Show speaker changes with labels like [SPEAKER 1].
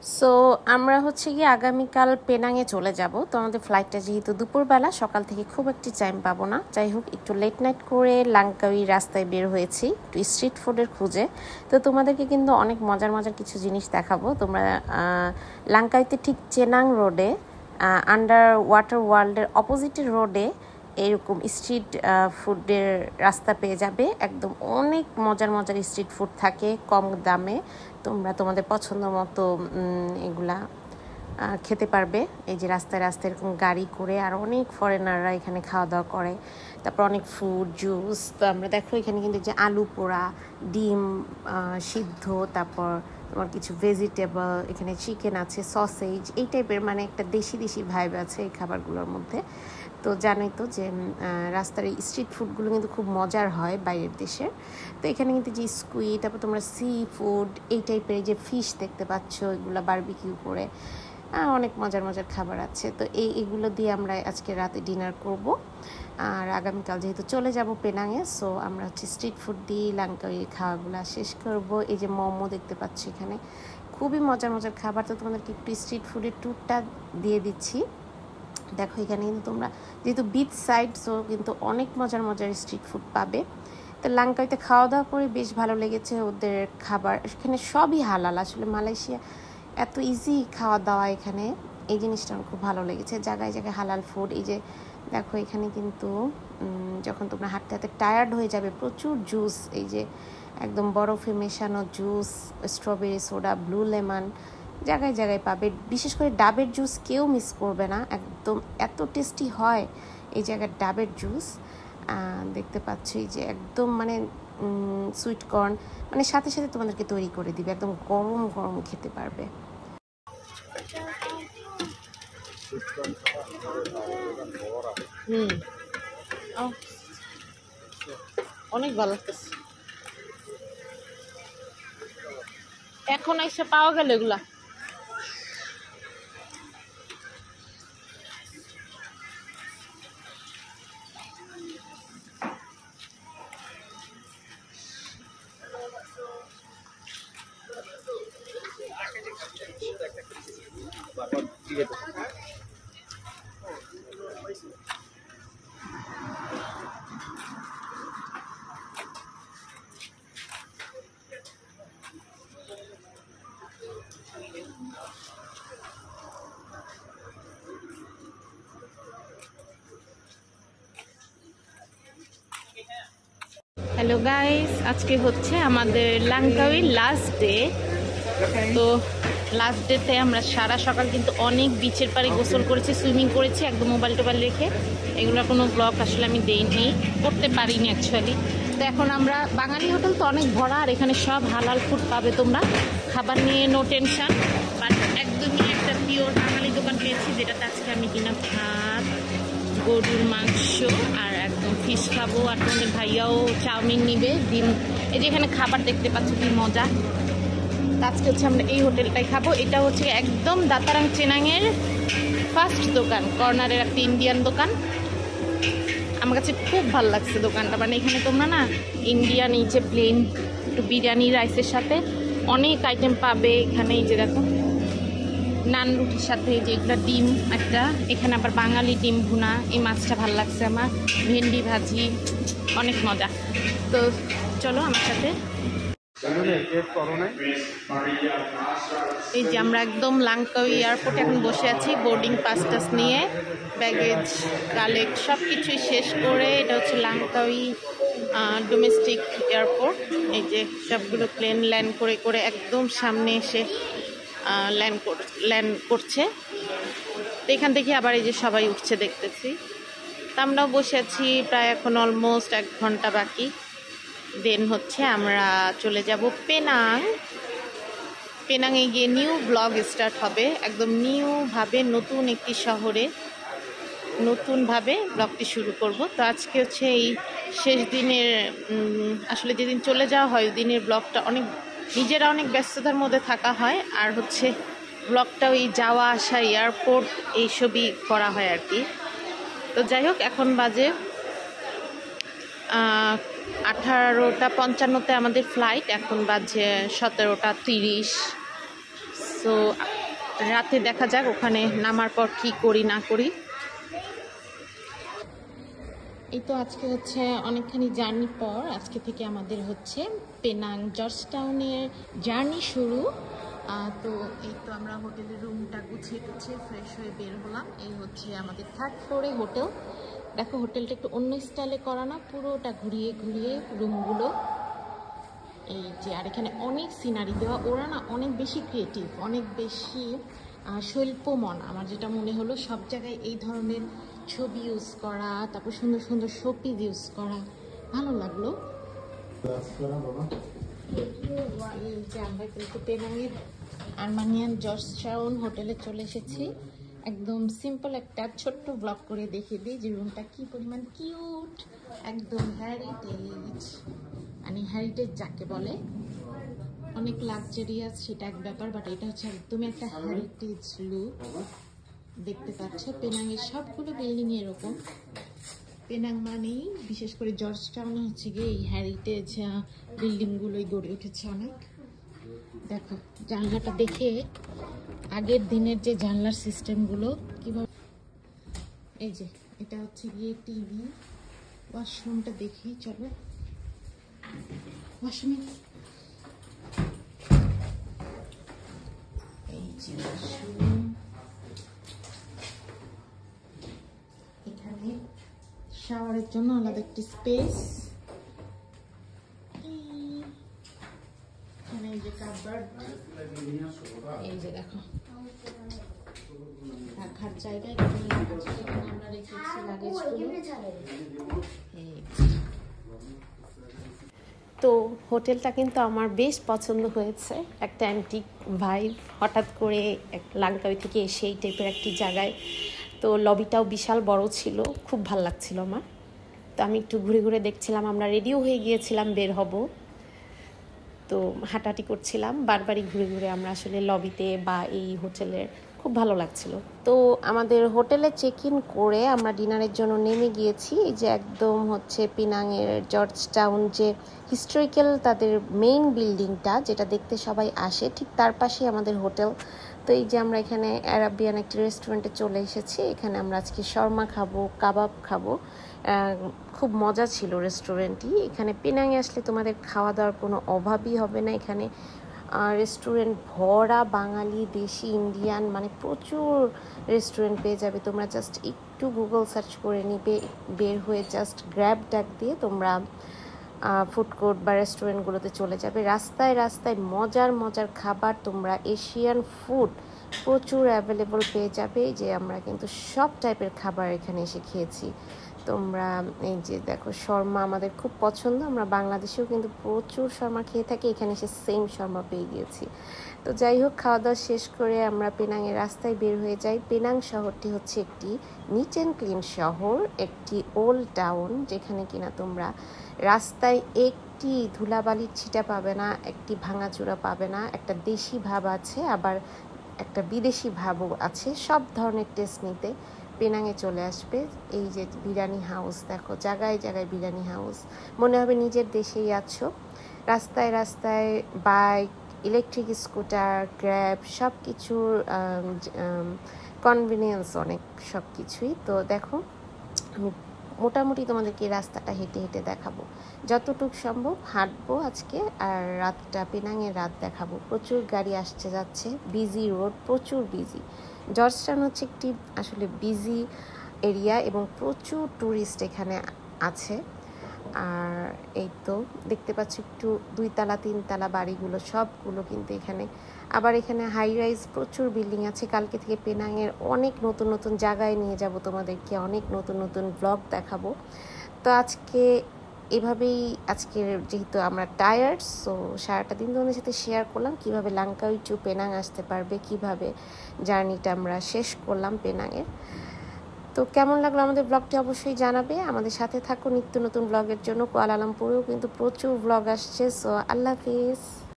[SPEAKER 1] So আমরা হচ্ছে গিয়ে আগামীকাল পেনাংয়ে চলে যাব। তো আমাদের ফ্লাইটটা যেহেতু দুপুরবেলা, সকাল থেকে খুব একটি টাইম পাবো না। যাই হোক, একটু লেট নাইট করে লাংকাউই রাস্তায় বের হয়েছি একটু স্ট্রিট ফুডের খুঁজে। তো তোমাদেরকে কিন্তু অনেক মজার মজার কিছু জিনিস দেখাবো। তোমরা লাংকাউইতে ঠিক চেনাং রোডে, আন্ডার ওয়াটার ওয়ার্ল্ডের অপোজিটের রোডে এরকম স্ট্রিট ফুডের রাস্তা পেয়ে যাবে। একদম অনেক মজার মজার স্ট্রিট ফুড থাকে কম দামে। তোমরা তোমাদের পছন্দ মতো এগুলা খেতে পারবে। এই যে রাস্তায় রাস্তায় এরকম গাড়ি করে আর অনেক ফরেনাররা এখানে খাওয়া দাওয়া করে। তারপর অনেক ফুড, জুস। তো আমরা দেখো এখানে কিন্তু যে আলু পোড়া, ডিম সিদ্ধ, তারপর তোমার কিছু ভেজিটেবল, এখানে চিকেন আছে, সসেজ, এই টাইপের মানে একটা দেশি দেশি ভাইব আছে এই খাবারগুলোর মধ্যে। তো জানোই তো যে রাস্তার এই স্ট্রিট ফুডগুলো কিন্তু খুব মজার হয় বাইরের দেশের। তো এখানে কিন্তু যে স্কুইড, তারপর তোমরা সি ফুড, এই টাইপের যে ফিশ দেখতে পাচ্ছ, এগুলো বারবিকিউ করে অনেক মজার মজার খাবার আছে। তো এগুলো দিয়ে আমরা আজকে রাতে ডিনার করব। আর আগামীকাল যেহেতু চলে যাব পেনাংয়ে, সো আমরা হচ্ছে স্ট্রিট ফুড দিয়ে লাংকাউই খাওয়াগুলো শেষ করব। এই যে মোমো দেখতে পাচ্ছি এখানে, খুবই মজার মজার খাবার। তো তোমাদেরকে একটু স্ট্রিট ফুডের ট্যুরটা দিয়ে দিচ্ছি। দেখো এখানে কিন্তু তোমরা যেহেতু বিচ সাইড, সো কিন্তু অনেক মজার মজার স্ট্রিট ফুড পাবে। তো লাংকাউইতে খাওয়া দাওয়া করে বেশ ভালো লেগেছে। ওদের খাবার এখানে সবই হালাল। আসলে মালয়েশিয়া এত ইজি খাওয়া দাওয়া, এখানে এই জিনিসটা আমার খুব ভালো লেগেছে। জায়গায় জায়গায় হালাল ফুড। এই যে দেখো এখানে কিন্তু যখন তোমরা হাঁটতে হাঁটতে টায়ার্ড হয়ে যাবে, প্রচুর জুস, এই যে একদম বরফে মেশানো juice, strawberry soda, blue lemon জায়গায় জায়গায় পাবে। বিশেষ করে ডাবের জুস কেউ মিস করবে না, একদম এত টেস্টি হয় এই জায়গার ডাবের জুস। দেখতে পাচ্ছি যে একদম মানে সুইট কর্ন মানে সাথে সাথে তোমাদেরকে তৈরি করে দিবে, একদম গরম গরম খেতে পারবে। অনেক ভালো লাগতেছে। এখন এসে পাওয়া গেল এগুলা। হ্যালো গাইস, আজকে হচ্ছে আমাদের লাংকাউই লাস্ট ডে। তো লাস্ট ডেতে আমরা সারা সকাল কিন্তু অনেক বিচের পাড়ে গোসল করেছি, সুইমিং করেছি, একদম মোবাইল টোবাইল রেখে। এগুলোর কোনো ব্লগ আসলে আমি দেইনি, করতে পারিনি অ্যাকচুয়ালি। তো এখন আমরা বাঙালি হোটেল তো অনেক ভরা, আর এখানে সব হালাল ফুড পাবে তোমরা। খাবার নিয়ে নো টেনশন। বাট একদমই একটা পিওর বাঙালি দোকান পেয়েছি, যেটাতে আজকে আমি কিনা ভাত, গরুর মাংস আর একদম ফিশ খাবো। আর তোমাদের ভাইয়াও চাউমিন নিবে, ডিম। এই যে এখানে খাবার দেখতে পাচ্ছ কি মজা। আজকে হচ্ছে আমরা এই হোটেলটাই খাবো। এটা হচ্ছে একদম দাতারাং চেনাংয়ের ফার্স্ট দোকান, কর্নারের একটা ইন্ডিয়ান দোকান। আমার কাছে খুব ভালো লাগছে দোকানটা। মানে এখানে তোমরা না ইন্ডিয়ান এই যে প্লেন একটু বিরিয়ানি রাইসের সাথে অনেক আইটেম পাবে এখানে। এই যে দেখো নান রুটির সাথে যেগুলো ডিম একটা, এখানে আবার বাঙালি ডিম ভুনা, এই মাছটা ভালো লাগছে আমার, ভেন্ডি ভাজি, অনেক মজা। তো চলো আমার সাথে। এই যে আমরা একদম লাংকাউই এয়ারপোর্টে এখন বসে আছি, বোর্ডিং পাস টাস নিয়ে, ব্যাগেজ কালেক্ট সব কিছুই শেষ করে। এটা হচ্ছে লাংকাউই ডোমেস্টিক এয়ারপোর্ট। এই যে সবগুলো প্লেন ল্যান্ড করে করে একদম সামনে এসে ল্যান্ড করছে। তো এখান থেকে আবার এই যে সবাই উঠছে দেখতেছি। তো আমরাও বসে আছি, প্রায় এখন অলমোস্ট 1 ঘন্টা বাকি। দেন হচ্ছে আমরা চলে যাব পেনাং। পেনাংয়ে গিয়ে নিউ ব্লগ স্টার্ট হবে, একদম নিউভাবে, নতুন একটি শহরে নতুনভাবে ব্লগটি শুরু করব। তো আজকে হচ্ছে এই শেষ দিনের, আসলে যেদিন চলে যাওয়া হয় ওই দিনের ব্লগটা অনেক, নিজেরা অনেক ব্যস্ততার মধ্যে থাকা হয়, আর হচ্ছে ব্লগটা ওই যাওয়া আসা, এয়ারপোর্ট, এইসবই করা হয় আর কি। তো যাই হোক, এখন বাজে 18:55 আমাদের ফ্লাইট, এখন বাজে 17:30। সো রাতে দেখা যাক ওখানে নামার পর কি করি না করি। এই তো আজকে হচ্ছে অনেকখানি জার্নির পর আজকে থেকে আমাদের হচ্ছে পেনাং জর্জ টাউনের জার্নি শুরু। তো এই তো আমরা হোটেলের রুমটা গুছিয়ে গুছিয়ে ফ্রেশ হয়ে বের হলাম। এই হচ্ছে আমাদের 3rd ফ্লোরে হোটেল। দেখো হোটেলটা একটু অন্য স্টাইলে করা না, পুরোটা ঘুরিয়ে ঘুরিয়ে রুমগুলো। এই যে আর এখানে অনেক সিনারি দেওয়া, ওরা না অনেক বেশি ক্রিয়েটিভ, অনেক বেশি শিল্পমন। আমার যেটা মনে হলো সব জায়গায় এই ধরনের ছবি ইউজ করা, তারপর সুন্দর সুন্দর শোপিস ইউজ করা, ভালো লাগলো। এই যে আমরা কিন্তু পেনাংয়ের আর্মানিয়ান জর্জ টাউন হোটেলে চলে এসেছি। একদম সিম্পল একটা ছোট্ট ব্লগ করে দেখিয়ে দিই যে রুমটা কি পরিমাণ কিউট, একদম হেরিটেজ, মানে হেরিটেজ যাকে বলে। অনেক লাক্সারিয়াস সেটা এক ব্যাপার, বাট এটা হচ্ছে একদমই একটা হেরিটেজ লুক। দেখতে পাচ্ছ পেনাংয়ের সবগুলো বিল্ডিং এরকম। পেনাং মানেই বিশেষ করে জর্জ টাউনে হচ্ছে গিয়ে এই হেরিটেজ বিল্ডিংগুলোই গড়ে উঠেছে অনেক। দেখো জানলাটা দেখে আগের দিনের যে জানলার সিস্টেমগুলো কিভাবে। এই যে এটা হচ্ছে গিয়ে টিভি। ওয়াশরুমটা দেখি চলো। ওয়াশরুম, এই যে ওয়াশরুম, এখানে শাওয়ারের জন্য আলাদা একটি স্পেস। এখানে এই যে কাপবোর্ড, এই যে দেখো রাখার জায়গা, এখানে আমরা রেখেছি লাগেজগুলো। তো হোটেলটা কিন্তু আমার বেশ পছন্দ হয়েছে, একটা অ্যান্টিক ভাইব। হঠাৎ করে লাঙ্কাউই থেকে এসে এই টাইপের একটি জায়গায়, তো লবিটাও বিশাল বড় ছিল, খুব ভাল লাগছিল আমার। তো আমি একটু ঘুরে ঘুরে দেখছিলাম, আমরা রেডিও হয়ে গিয়েছিলাম বের হব, তো হাঁটাহাঁটি করছিলাম বারবারই ঘুরে ঘুরে আমরা আসলে লবিতে বা এই হোটেলের। খুব ভালো লাগছিল। তো আমাদের হোটেলে চেক ইন করে আমরা ডিনারের জন্য নেমে গিয়েছি। এই যে একদম হচ্ছে পেনাংয়ের জর্জ টাউন যে হিস্টোরিক্যাল তাদের মেইন বিল্ডিংটা, যেটা দেখতে সবাই আসে, ঠিক তার পাশেই আমাদের হোটেল। তো এই যে আমরা এখানে অ্যারাবিয়ান একটি রেস্টুরেন্টে চলে এসেছি। এখানে আমরা আজকে শর্মা খাবো, কাবাব খাবো। খুব মজা ছিল রেস্টুরেন্টটি। এখানে পেনাংয়ে আসলে তোমাদের খাওয়া দাওয়ার কোনো অভাবই হবে না। এখানে রেস্টুরেন্ট ভরা, বাঙালি, দেশি, ইন্ডিয়ান, মানে প্রচুর রেস্টুরেন্ট পেয়ে যাবে তোমরা। জাস্ট একটু গুগল সার্চ করে নিবে, বের হয়ে জাস্ট গ্র্যাব ডাক দিয়ে তোমরা ফুড কোর্ট বা রেস্টুরেন্টগুলোতে চলে যাবে। রাস্তায় রাস্তায় মজার মজার খাবার, তোমরা এশিয়ান ফুড প্রচুর অ্যাভেলেবল পেয়ে যাবে। যে আমরা কিন্তু সব টাইপের খাবার এখানে এসে খেয়েছি। তোমরা এই যে দেখো শর্মা আমাদের খুব পছন্দ, আমরা বাংলাদেশেও কিন্তু প্রচুর শর্মা খেয়ে থাকি, এখানে এসে সেম শর্মা পেয়ে গিয়েছি। তো যাই হোক, খাওয়া দাওয়া শেষ করে আমরা পেনাংয়ের রাস্তায় বের হয়ে যাই। পেনাং শহরটি হচ্ছে একটি নিট অ্যান্ড ক্লিন শহর, একটি ওল্ড টাউন, যেখানে কিনা তোমরা রাস্তায় একটি ধুলাবালির ছিটা পাবে না, একটি ভাঙাচুরা পাবে না। একটা দেশি ভাব আছে, আবার একটা বিদেশি ভাবও আছে। সব ধরনের টেস্ট নিতে পেনাংয়ে চলে আসবে। এই যে বিরিয়ানি হাউস, দেখো জায়গায় জায়গায় বিরিয়ানি হাউস, মনে হবে নিজের দেশেই আছো। রাস্তায় রাস্তায় বাইক, ইলেকট্রিক স্কুটার, গ্র্যাব, সব কিছুর কনভিনিয়েন্স অনেক, সব কিছুই। তো দেখো আমি মোটামুটি তোমাদেরকে রাস্তাটা হেঁটে হেঁটে দেখাবো, যতটুকু সম্ভব হাঁটবো আজকে। আর রাতটা পেনাংয়ের রাত দেখাবো। প্রচুর গাড়ি আসছে যাচ্ছে, বিজি রোড, প্রচুর বিজি। জর্জ টাউন হচ্ছে একটি আসলে বিজি এরিয়া এবং প্রচুর ট্যুরিস্ট এখানে আছে। আর এই তো দেখতে পাচ্ছি একটু 2 তালা 3 তালা বাড়িগুলো, সবগুলো কিন্তু এখানে। আবার এখানে হাই রাইজ প্রচুর বিল্ডিং আছে। কালকে থেকে পেনাংয়ের অনেক নতুন নতুন জায়গায় নিয়ে যাব তোমাদেরকে, অনেক নতুন নতুন ব্লগ দেখাবো। তো আজকে এভাবেই, আজকের যেহেতু আমরা টায়ার্ড, সো সারাটা দিন তোমাদের সাথে শেয়ার করলাম কীভাবে লাঙ্কাউই টু পেনাং আসতে পারবে, কিভাবে জার্নিটা আমরা শেষ করলাম পেনাংয়ের। তো কেমন লাগলো আমাদের ব্লগটি অবশ্যই জানাবে। আমাদের সাথে থাকো নিত্য নতুন ব্লগের জন্য। কুয়ালালামপুরেও কিন্তু প্রচুর ব্লগ আসছে। সো আল্লাহ হাফিজ।